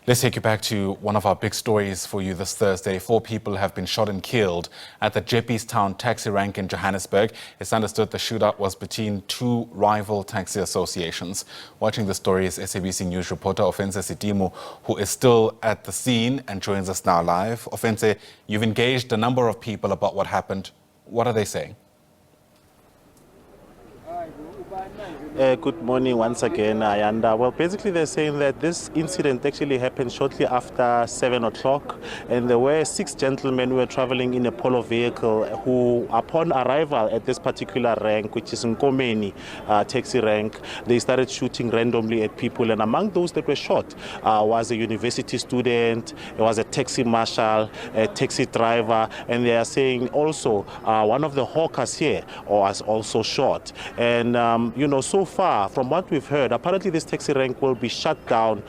Let's take you back to one of our big stories for you this Thursday. 4 people have been shot and killed at the Jeppestown taxi rank in Johannesburg. It's understood the shootout was between 2 rival taxi associations. Watching the story is SABC News reporter Ofentse Setimo, who is still at the scene and joins us now live. Ofentse, you've engaged a number of people about what happened. What are they saying? Good morning once again, Ayanda. Well, basically they're saying that this incident actually happened shortly after 7 o'clock, and there were 6 gentlemen who were traveling in a polo vehicle who, upon arrival at this particular rank, which is Nkomeni taxi rank, they started shooting randomly at people, and among those that were shot was a university student, there was a taxi marshal, a taxi driver, and they are saying also one of the hawkers here was also shot. And so far, from what we've heard, apparently this taxi rank will be shut down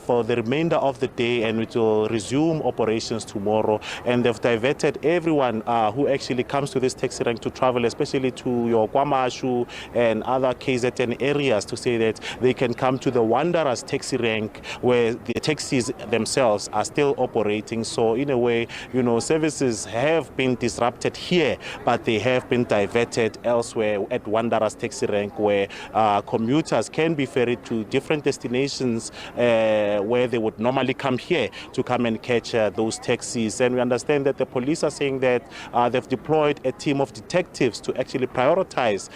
for the remainder of the day, and it will resume operations tomorrow. And they've diverted everyone who actually comes to this taxi rank to travel, especially to your KwaMashu and other KZN areas, to say that they can come to the Wanderers taxi rank, where the taxis themselves are still operating. So in a way, services have been disrupted here, but they have been diverted elsewhere at Wanderers taxi rank, where commuters can be ferried to different destinations where they would normally come here to come and catch those taxis. And we understand that the police are saying that they've deployed a team of detectives to actually prioritize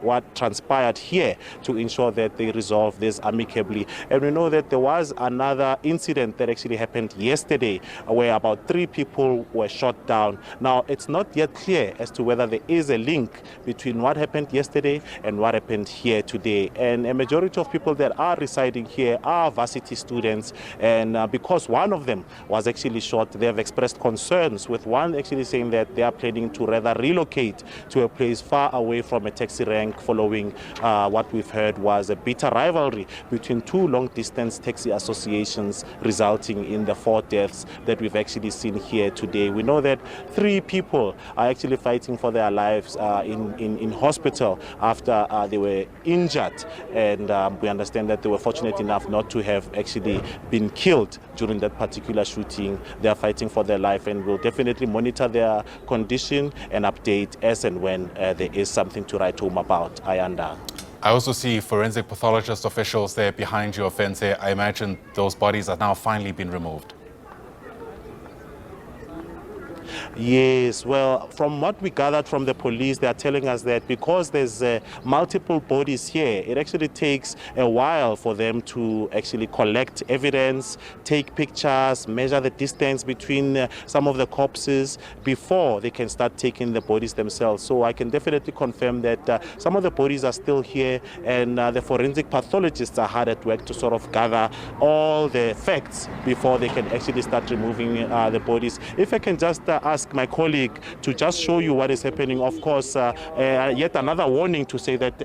what transpired here to ensure that they resolve this amicably. And we know that there was another incident that actually happened yesterday where about 3 people were shot down. Now, it's not yet clear as to whether there is a link between what happened yesterday and what happened here today. And a majority of people that are residing here are varsity students, and because one of them was actually shot, they have expressed concerns, with one actually saying that they are planning to rather relocate to a place far away from a taxi rank, following what we've heard was a bitter rivalry between 2 long-distance taxi associations, resulting in the 4 deaths that we've actually seen here today. We know that 3 people are actually fighting for their lives in hospital after they were injured, and we understand that they were fortunate enough not to have actually been killed during that particular shooting. They are fighting for their life, and we'll definitely monitor their condition and update as and when there is something to write home about. Ayanda. I also see forensic pathologist officials there behind you, Ofentse. I imagine those bodies are now finally been removed. Yes, well, from what we gathered from the police, they are telling us that because there's multiple bodies here, it actually takes a while for them to actually collect evidence, take pictures, measure the distance between some of the corpses before they can start taking the bodies themselves. So I can definitely confirm that some of the bodies are still here, and the forensic pathologists are hard at work to sort of gather all the facts before they can actually start removing the bodies. If I can just ask my colleague to just show you what is happening. Of course, yet another warning to say that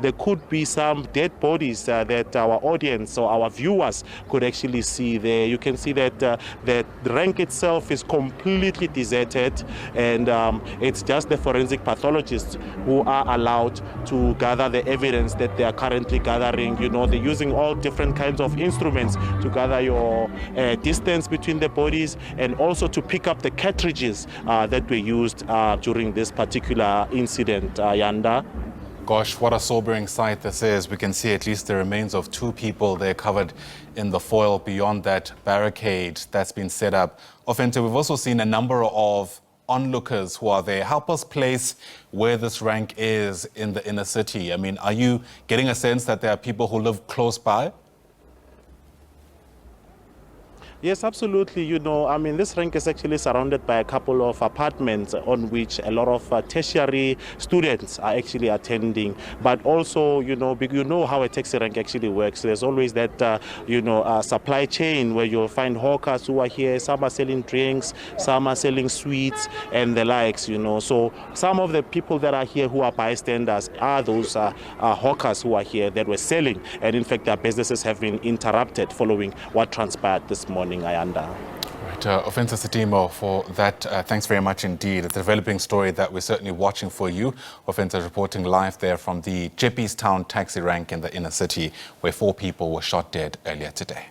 there could be some dead bodies that our audience or our viewers could actually see there. You can see that the rank itself is completely deserted, and it's just the forensic pathologists who are allowed to gather the evidence that they are currently gathering. They're using all different kinds of instruments to gather your distance between the bodies, and also to pick up the cartridges that were used during this particular incident, Yanda. Gosh, what a sobering sight this is. We can see at least the remains of 2 people. They're covered in the foil beyond that barricade that's been set up. Ofentse, we've also seen a number of onlookers who are there. Help us place where this rank is in the inner city. I mean, are you getting a sense that there are people who live close by? Yes, absolutely. This rank is actually surrounded by a couple of apartments on which a lot of tertiary students are actually attending. But also, how a taxi rank actually works. There's always that, supply chain where you'll find hawkers who are here. Some are selling drinks, some are selling sweets and the likes, So some of the people that are here who are bystanders are those hawkers who are here that were selling. And in fact, their businesses have been interrupted following what transpired this morning. Ayanda. Right, Ofentse Setimo, for that, thanks very much indeed. It's a developing story that we're certainly watching for you. Ofentse reporting live there from the Jeppestown taxi rank in the inner city, where 4 people were shot dead earlier today.